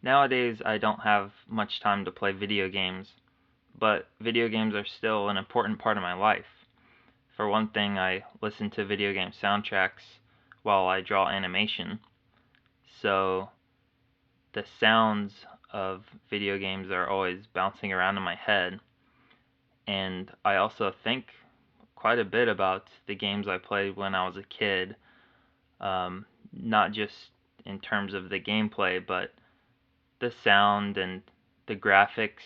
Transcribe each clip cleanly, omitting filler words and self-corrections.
Nowadays, I don't have much time to play video games, but video games are still an important part of my life. For one thing, I listen to video game soundtracks while I draw animation, so the sounds of video games are always bouncing around in my head, and I also think quite a bit about the games I played when I was a kid, not just in terms of the gameplay, but the sound and the graphics.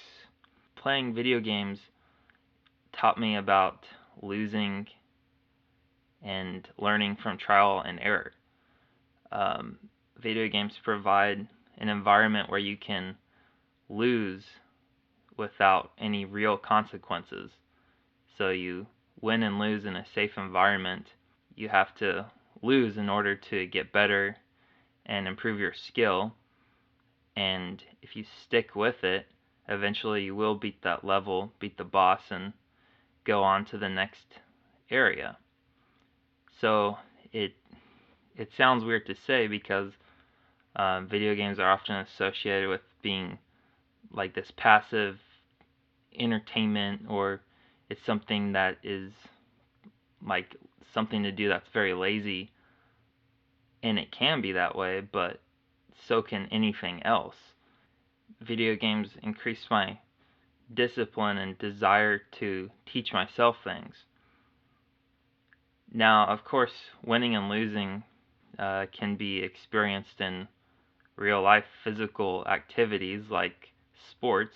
Playing video games taught me about losing and learning from trial and error. Um, Video games provide an environment where you can lose without any real consequences. So you win and lose in a safe environment. You have to lose in order to get better and improve your skill. And if you stick with it, eventually you will beat that level, beat the boss, and go on to the next area. So it sounds weird to say because video games are often associated with being like this passive entertainment, or it's something that is like something to do that's very lazy, and it can be that way, but so can anything else. Video games increase my discipline and desire to teach myself things. Now, of course, winning and losing can be experienced in real life physical activities like sports,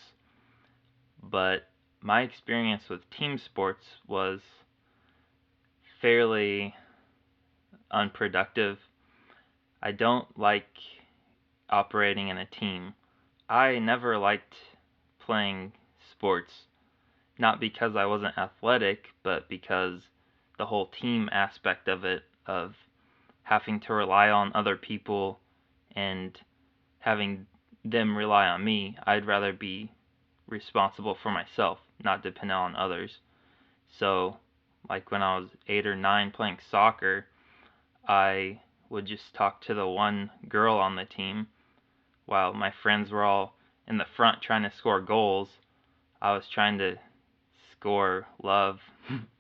but my experience with team sports was fairly unproductive. I don't like operating in a team. I never liked playing sports, not because I wasn't athletic, but because the whole team aspect of it, of having to rely on other people and having them rely on me, I'd rather be responsible for myself, not depend on others. So, like when I was 8 or 9 playing soccer, I would just talk to the one girl on the team while my friends were all in the front trying to score goals. I was trying to score love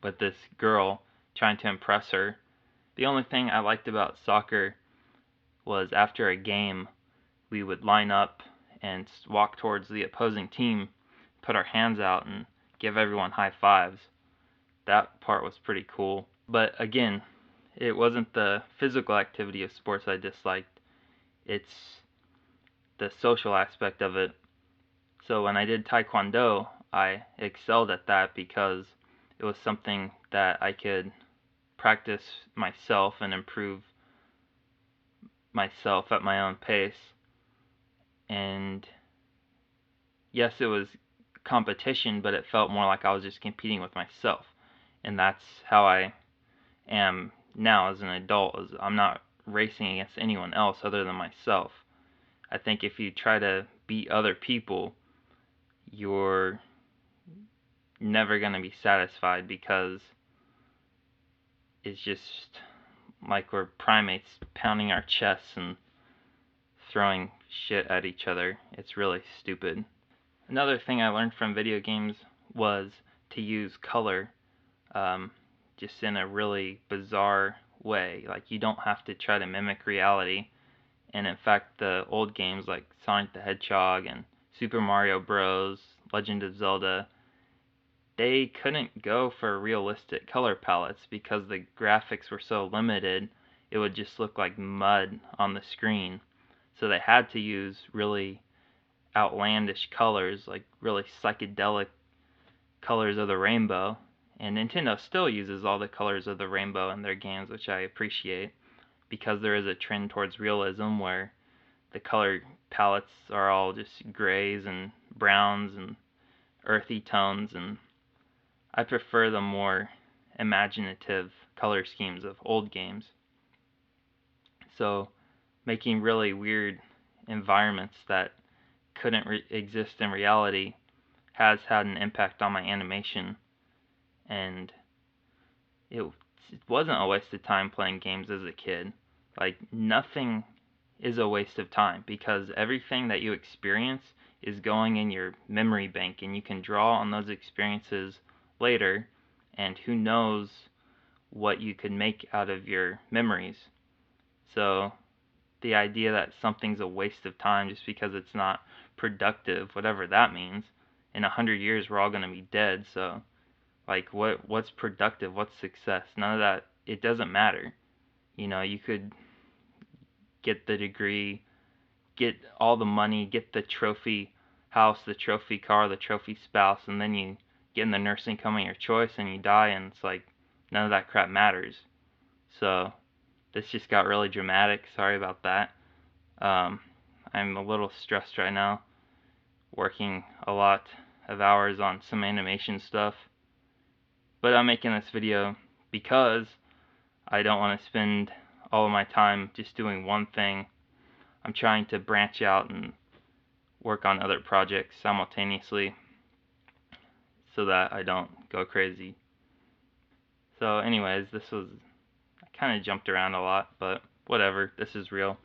with this girl, trying to impress her. The only thing I liked about soccer was after a game, we would line up and walk towards the opposing team, put our hands out, and give everyone high fives. That part was pretty cool. But again, it wasn't the physical activity of sports I disliked, it's the social aspect of it. So when I did Taekwondo, I excelled at that because it was something that I could practice myself and improve myself at my own pace. And yes, it was competition, but it felt more like I was just competing with myself. And that's how I am now as an adult. I'm not racing against anyone else other than myself. I think if you try to beat other people, you're never going to be satisfied because it's just like we're primates pounding our chests and throwing shit at each other. It's really stupid. Another thing I learned from video games was to use color, just in a really bizarre way. Like, you don't have to try to mimic reality. And in fact, the old games like Sonic the Hedgehog and Super Mario Bros., Legend of Zelda, they couldn't go for realistic color palettes because the graphics were so limited, it would just look like mud on the screen. So they had to use really outlandish colors, like really psychedelic colors of the rainbow. And Nintendo still uses all the colors of the rainbow in their games, which I appreciate, because there is a trend towards realism where the color palettes are all just grays and browns and earthy tones, and I prefer the more imaginative color schemes of old games. So making really weird environments that couldn't exist in reality has had an impact on my animation, and it wasn't a waste of time playing games as a kid. Like, nothing is a waste of time, because everything that you experience is going in your memory bank, and you can draw on those experiences later, and who knows what you could make out of your memories. So the idea that something's a waste of time just because it's not productive, whatever that means, in 100 years we're all going to be dead, so like what's productive, what's success? None of that. It doesn't matter. You could get the degree, get all the money, get the trophy house, the trophy car, the trophy spouse, and then you get in the nursing home of your choice and you die, and it's like none of that crap matters. So this just got really dramatic. Sorry about that. I'm a little stressed right now, working a lot of hours on some animation stuff. But I'm making this video because I don't want to spend all of my time just doing one thing. I'm trying to branch out and work on other projects simultaneously so that I don't go crazy. So anyways, I kind of jumped around a lot, but whatever, this is real.